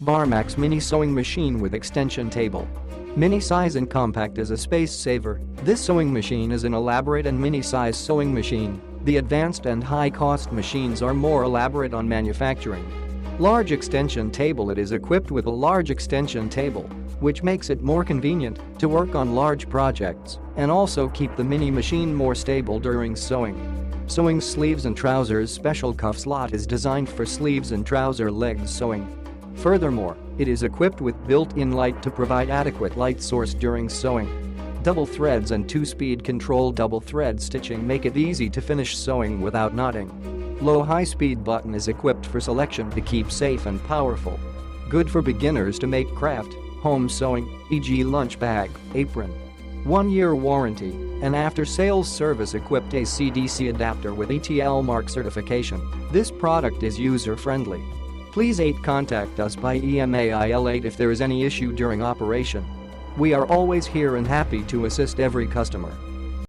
Varmax Mini Sewing Machine with Extension Table. Mini size and compact is a space saver. This sewing machine is an elaborate and mini-size sewing machine. The advanced and high-cost machines are more elaborate on manufacturing. Large extension table. It is equipped with a large extension table, which makes it more convenient to work on large projects and also keep the mini machine more stable during sewing. Sewing sleeves and trousers. Special cuff slot is designed for sleeves and trouser legs sewing. Furthermore, it is equipped with built-in light to provide adequate light source during sewing. Double threads and 2-speed control. Double thread stitching make it easy to finish sewing without knotting. Low high-speed button is equipped for selection to keep safe and powerful. Good for beginners to make craft, home sewing, e.g. lunch bag, apron. 1-year warranty and after-sales service. Equipped AC/DC adapter with ETL mark certification. This product is user-friendly. Please contact us by email if there is any issue during operation. We are always here and happy to assist every customer.